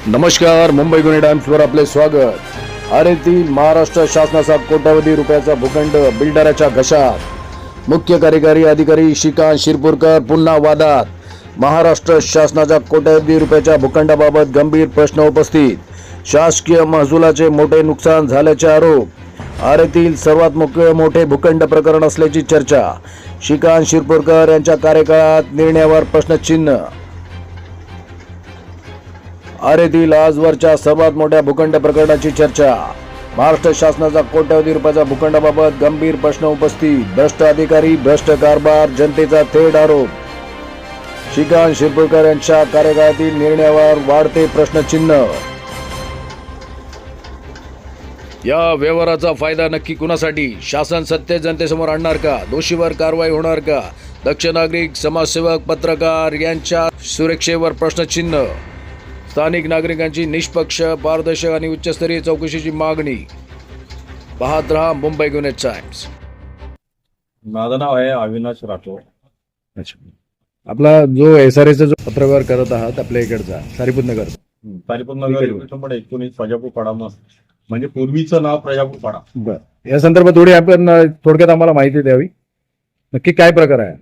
नमस्कार, मुंबई गुन्हे टाइम्सवर आपले स्वागत। आरेतील महाराष्ट्र शासनाचा कोट्यवधी रुपयाचा भूखंड बिल्डराच्या घशात। मुख्य कार्यकारी अधिकारी श्रीकांत शिरपूरकर पुन्हा वादात। महाराष्ट्र शासनाच्या कोट्यवधी रुपयाच्या भूखंडाबाबत गंभीर प्रश्न उपस्थित। शासकीय महसुलाचे मोठे नुकसान झाल्याचे आरोप। आरेतील सर्वात मोठे भूखंड प्रकरण असल्याची चर्चा। श्रीकांत शिरपूरकर यांच्या कार्यकाळात निर्णयावर प्रश्नचिन्ह। आरेतील आजवरच्या सर्वात मोठ्या भूखंड प्रकरणाची चर्चा। महाराष्ट्र शासनाचा कोट्यवधी रुपयाचा भूखंडाबाबत गंभीर प्रश्न उपस्थित। भ्रष्ट अधिकारी, भ्रष्ट कारभार, जनतेचा थेट आरोप। श्रीकांत शिरपूरकर यांच्या कार्यकाळातील निर्णयावर वाढते प्रश्नचिन्ह। या व्यवहाराचा फायदा नक्की कुणासाठी? शासन सत्य जनतेसमोर आणणार का? दोषीवर कारवाई होणार का? दक्ष नागरिक, समाजसेवक, पत्रकार यांच्या सुरक्षेवर प्रश्नचिन्ह। स्थानिक नागरिकांची निष्पक्ष, पारदर्शक आणि उच्चस्तरीय चौकशीची मागणी। पाहत रहा मुंबई गुन्हे टाइम्स। माझं नाव आहे अविनाश राठोड। आपला जो SRA चा जो पत्रव्यवहार करत आहात आपल्या इकडचा सारीपूत नगर, सारीपूत नगर 19 प्रजापूर पाडा, म्हणजे पूर्वीचं नाव प्रजापूर पाडा। बरं, या संदर्भात थोडी आपण थोडक्यात आम्हाला माहिती द्यावी। नक्की काय प्रकार आहे?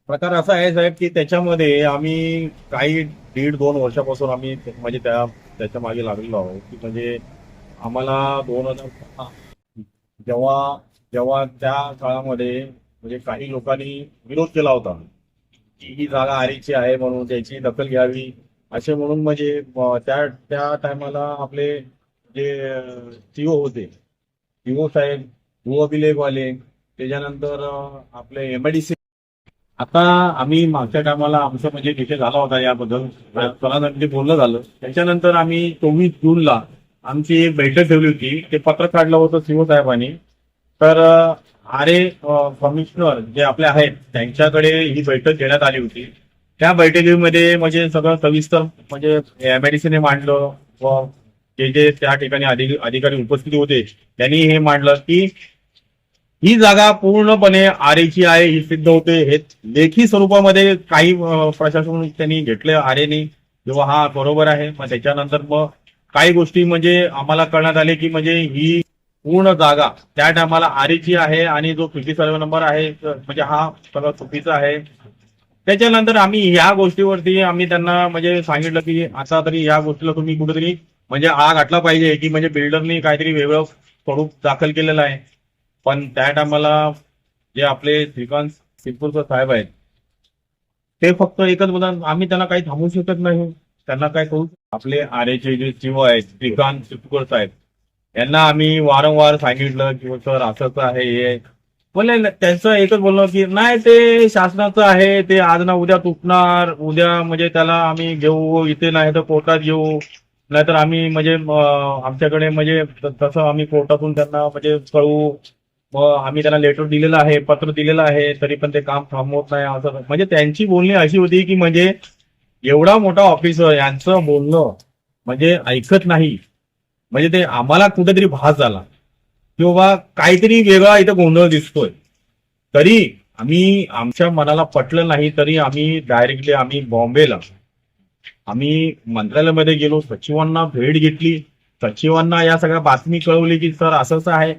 प्रकार असा आहे साहेब की त्याच्यामध्ये आम्ही काही 1.5-2 वर्षापासून आम्ही म्हणजे त्याच्या मागे लागलेलो आहोत की म्हणजे आम्हाला 2000 जेव्हा त्या काळामध्ये म्हणजे काही लोकांनी विरोध केला होता की ही जागा आरेची आहे म्हणून त्याची दखल घ्यावी असे म्हणून म्हणजे त्या टायमाला आपले जे सीओ होते, सीओ साहेब, भूअभिलेखवाले, त्याच्यानंतर आपले MIDC, आता आम्ही मागच्या टायमाला आमचं म्हणजे विषय झाला होता याबद्दल, सरांसाठी बोलणं झालं। त्याच्यानंतर आम्ही 24 जूनला आमची एक बैठक ठेवली होती। ते पत्र काढलं होतं सीओ साहेबांनी। तर आरे कमिशनर जे आपले आहेत त्यांच्याकडे ही बैठक घेण्यात आली होती। त्या बैठकीमध्ये म्हणजे सगळं सविस्तर म्हणजे MIDCने मांडलं व जे त्या ठिकाणी अधिकारी उपस्थित होते त्यांनी हे मांडलं की ही जागा पूर्णपणे आरेची आहे ही सिद्ध होते। हे लेखी स्वरूपामध्ये काही प्रशासन त्यांनी घेतले आरेने, जेव्हा हा बरोबर आहे। मग त्याच्यानंतर मग काही गोष्टी म्हणजे आम्हाला कळण्यात आले की म्हणजे ही पूर्ण जागा त्या टायमाला आरेची आहे आणि जो 50 सर्वे नंबर आहे म्हणजे हा सगळं चुकीचा आहे। त्याच्यानंतर आम्ही ह्या गोष्टीवरती आम्ही त्यांना म्हणजे सांगितलं की आता तरी या गोष्टीला तुम्ही कुठेतरी म्हणजे आग घातला पाहिजे की म्हणजे बिल्डरनी काहीतरी वेगळं स्वरूप दाखल केलेलं आहे। पण त्या टायमाला जे आपले श्रीकांत शिरपूरकर साहेब आहेत ते फक्त एकच बोलतात, आम्ही त्यांना काही थांबवू शकत नाही, त्यांना काय करू। आपले आरेचे जे सीओ आहेत श्रीकांत शिरपूरकर साहेब यांना आम्ही वारंवार सांगितलं की सर असंच आहे हे बोलले। त्यांचं एकच बोलणं की नाही ते शासनाचं आहे, ते आज ना उद्या तुटणार, उद्या म्हणजे त्याला आम्ही घेऊ, इथे नाही तर कोर्टात घेऊ, नाहीतर आम्ही म्हणजे आमच्याकडे म्हणजे तसं आम्ही कोर्टातून त्यांना म्हणजे कळवू। मग आम्ही त्यांना लेटर दिलेलं आहे, पत्र दिलेलं आहे, तरी पण ते काम थांबवत नाही असं म्हणजे त्यांची बोलणी अशी होती की म्हणजे एवढा मोठा ऑफिसर यांचं बोलणं म्हणजे ऐकत नाही। म्हणजे ते आम्हाला कुठेतरी भास झाला की बाबा काहीतरी वेगळा इथं गोंधळ दिसतोय। तरी आम्ही आमच्या मनाला पटलं नाही, तरी आम्ही डायरेक्टली आम्ही बॉम्बेला आम्ही मंत्रालयामध्ये गेलो, सचिवांना भेट घेतली, सचिवांना या सगळ्या बातमी कळवली की सर असंच आहे।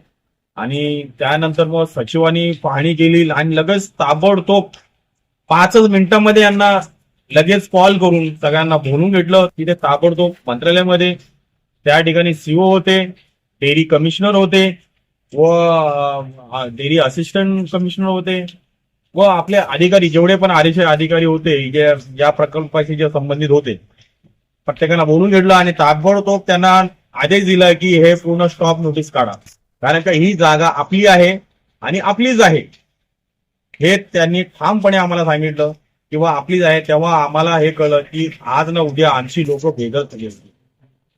आणि त्यानंतर मग सचिवांनी पाहणी केली आणि लगेच ताबडतोब 5 मिनिटांमध्ये यांना लगेच कॉल करून सगळ्यांना बोलून घेतलं। तिथे ताबडतोब मंत्रालयामध्ये त्या ठिकाणी सीओ होते, डेअरी कमिशनर होते व डेअरी असिस्टंट कमिशनर होते व आपले अधिकारी जेवढे पण आरेचे अधिकारी होते जे या प्रकल्पाशी जे संबंधित होते प्रत्येकाला बोलून घेतलं आणि ताबडतोब त्यांना आदेश दिला की हे पूर्ण स्टॉप नोटीस काढा, कारण का ही जागा आपली आहे आणि आपलीच आहे। हे त्यांनी ठामपणे आम्हाला सांगितलं किंवा आपलीच आहे। तेव्हा आम्हाला हे कळलं की आज ना उद्या आमची लोक बेघर झाली असती,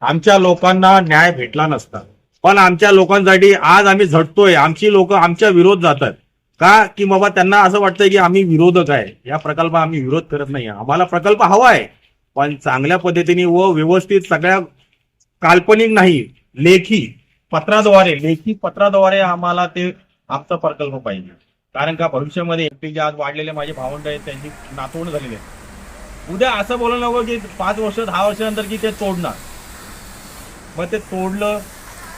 आमच्या लोकांना न्याय भेटला नसता। पण आमच्या लोकांसाठी आज आम्ही झटतोय, आमची लोक आमच्या विरोध जातात का की बाबा त्यांना असं वाटतंय की आम्ही विरोधक आहे, या प्रकल्पा आम्ही विरोध करत नाही। आम्हाला प्रकल्प हवा आहे पण चांगल्या पद्धतीने व व्यवस्थित, सगळ्या काल्पनिक नाही, लेखी पत्राद्वारे आम्हाला ते आमचा प्रकल्प पाहिजे। कारण का भविष्यामध्ये आज वाढलेले माझे भावंड आहेत, त्यांची नातवंड झालेली आहे, उद्या असं बोलायला नको की 5 वर्ष 10 वर्षानंतर की ते तोडणार. मग ते तोडलं,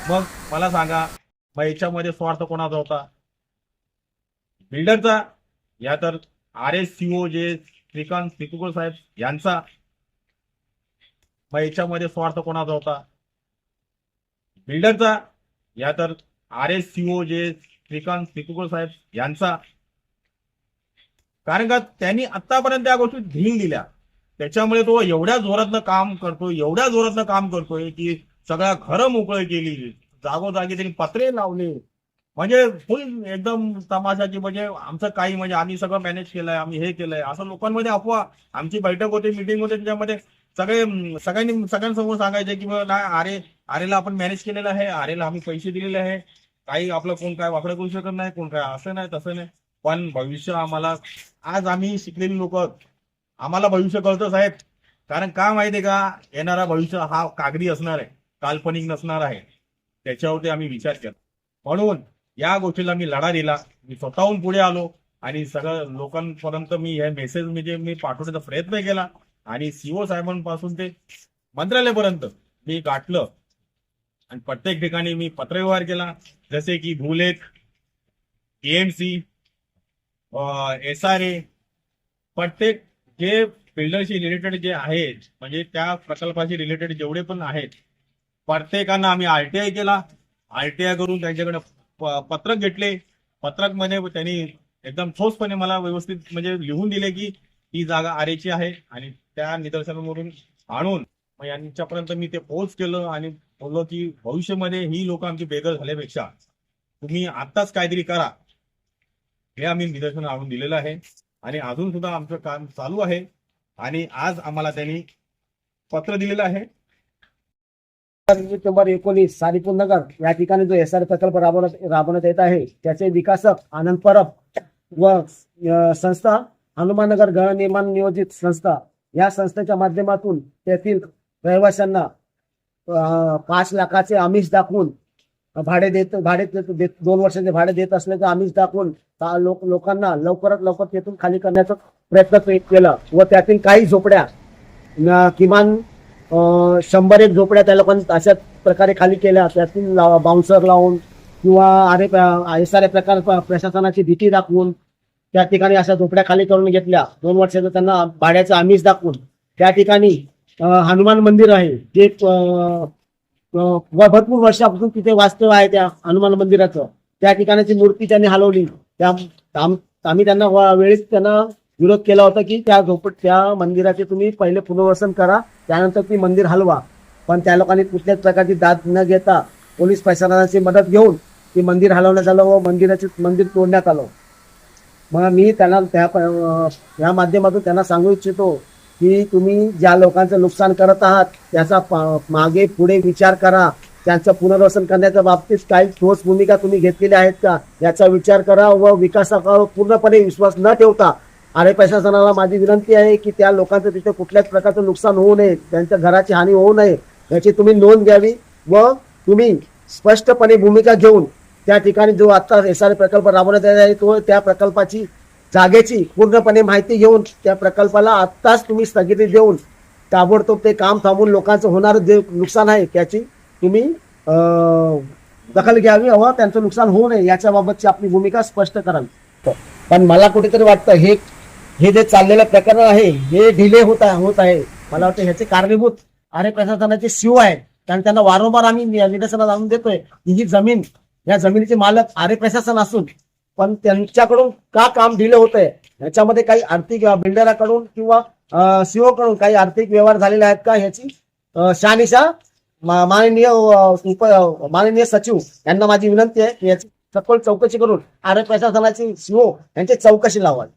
मग मला सांगा, मग याच्यामध्ये स्वार्थ कोणाचा होता? बिल्डरचा, या तर RSCO जे श्रीकांत सिकुकर साहेब यांचा. मग याच्यामध्ये स्वार्थ कोणाचा होता? बिल्डरचा, या तर RSCO जे श्रीकांत सिकुकर साहेब यांचा. कारण का त्यांनी आतापर्यंत त्या गोष्टी ढील दिल्या, त्याच्यामुळे तो एवढ्या जोरातनं काम करतोय की सगळ्या घरं मोकळी केली, जागोजागी त्यांनी पत्रे लावले, म्हणजे फुल एकदम तमाशाची. म्हणजे आमचं काही, म्हणजे आम्ही सगळं मॅनेज केलंय, आम्ही हे केलंय, असं लोकांमध्ये अफवा. आमची बैठक होती, मिटिंग होते, त्याच्यामध्ये सगळ्यांसमोर सांगायचे की नाही, आरेला आपण मॅनेज केलेलं आहे, आरेला आम्ही पैसे दिलेले आहे, काही आपलं कोण काय वाकडं करू शकत नाही, कोण काय असं नाही तसं नाही. पण भविष्य आम्हाला, आज आम्ही शिकलेली लोक, आम्हाला भविष्य कळतं साहेब. कारण का माहितीये का, येणारा भविष्य हा कागदी असणार आहे, काल्पनिक नसणार आहे. त्याच्यावरती आम्ही विचार केला, म्हणून या गोष्टीला मी लढा दिला. मी स्वतःहून पुढे आलो आणि सगळं लोकांपर्यंत मी हे मेसेज म्हणजे मी पाठवण्याचा प्रयत्न केला. आणि CO साहेबांपासून ते मंत्रालयापर्यंत मी गाठलं आणि प्रत्येक ठिकाणी मी पत्रव्यवहार केला. जसे की भूलेख, TMC, SRA, प्रत्येक जे बिल्डरशी रिलेटेड जे आहेत, म्हणजे त्या प्रकल्पाशी रिलेटेड जेवढे पण आहेत, प्रत्येकांना आम्ही RTI केला. RTI करून त्यांच्याकडे पत्रक घेतले. पत्रकमध्ये त्यांनी एकदम ठोसपणे मला व्यवस्थित म्हणजे लिहून दिले की ही जागा आरेची आहे, आणि त्या निदर्शनावरून आणून मग यांच्यापर्यंत मी ते पोहोच केलं आणि बोललो की भविष्यामध्ये ही लोक आमची बेघर झाल्यापेक्षा तुम्ही आत्ताच काहीतरी करा, हे आम्ही निदर्शन आणून दिलेलं आहे. आणि अजून सुद्धा आमचं काम चालू आहे. आणि आज आम्हाला त्यांनी पत्र दिलेलं आहे. नंबर 19 सारीपूर नगर या ठिकाणी जो SR प्रकल्प राबवण्यात येत आहे, त्याचे विकासक आनंद परब व संस्था हनुमाननगर गृहनिर्माण नियोजित संस्था, या संस्थेच्या माध्यमातून तेथील रहिवाशांना 5 लाखाचे आमिष दाखवून भाडे 2 वर्षाचे भाडे देत असल्याचं आमिष दाखवून लोकांना लवकरात लवकर तेथून खाली करण्याचा प्रयत्न केला. व त्यातील काही झोपड्या, किमान 101 झोपड्या त्या लोकांनी अशा प्रकारे खाली केल्या. त्यातील बाउन्सर लावून किंवा SRA प्रकार प्रशासनाची भीती दाखवून त्या ठिकाणी अशा झोपड्या खाली करून घेतल्या. 2 वर्षाचं त्यांना भाड्याचं आमिष दाखवून त्या ठिकाणी हनुमान मंदिर आहे, जे भरपूर वर्षापासून तिथे वास्तव आहे त्या हनुमान मंदिराचं. त्या ठिकाणाची मूर्ती त्यांनी हलवली. आम्ही त्यांना वेळेस त्यांना विरोध केला होता की त्या मंदिराचे तुम्ही पहिले पुनर्वसन करा, त्यानंतर ती मंदिर हलवा. पण त्या लोकांनी कुठल्याच प्रकारची दाद न घेता पोलीस प्रशासनाची मदत घेऊन ती मंदिर हलवण्यात आलं व मंदिर तोडण्यात आलं. मग मी त्यांना त्या माध्यमातून त्यांना सांगू इच्छितो की तुम्ही ज्या लोकांचं नुकसान करत आहात त्याचा मागे पुढे विचार करा. त्यांचं पुनर्वसन करण्याच्या बाबतीत काही ठोस भूमिका तुम्ही घेतलेल्या आहेत का याचा विचार करा. व विकासावर पूर्णपणे विश्वास न ठेवता आरे प्रशासनाला माझी विनंती आहे की त्या लोकांचं तिथे कुठल्याच प्रकारचं नुकसान होऊ नये, त्यांच्या घराची हानी होऊ नये याची तुम्ही नोंद घ्यावी. व तुम्ही स्पष्टपणे भूमिका घेऊन त्या ठिकाणी जो आता SRA प्रकल्प राबवण्यात येत आहे तो त्या प्रकल्पाची जागेची पूर्णपणे माहिती घेऊन त्या प्रकल्पाला आत्ताच तुम्ही स्थगिती देऊन ताबडतोब ते काम थांबवून लोकांचं होणारं जे नुकसान आहे त्याची तुम्ही दखल घ्यावी व त्यांचं नुकसान होऊ नये याच्याबाबतची आपली भूमिका स्पष्ट करावी. पण मला कुठेतरी वाटतं हे जे चाललेलं प्रकरण आहे हे डिले होत आहे. मला वाटतं ह्याचे कारणीभूत आरे प्रशासनाचे CO आहेत, कारण त्यांना वारंवार आम्ही निदर्शनास आणून देतोय की ही जमीन, या जमिनीचे मालक आरे प्रशासन असून पण त्यांच्याकडून का काम डिले होत आहे, याच्यामध्ये काही आर्थिक बिल्डराकडून किंवा CO कडून काही आर्थिक व्यवहार झालेले आहेत का, ह्याची शहानिशा माननीय सचिव यांना माझी विनंती आहे की याची सखोल चौकशी करून आरे प्रशासनाची CO यांची चौकशी लावावी.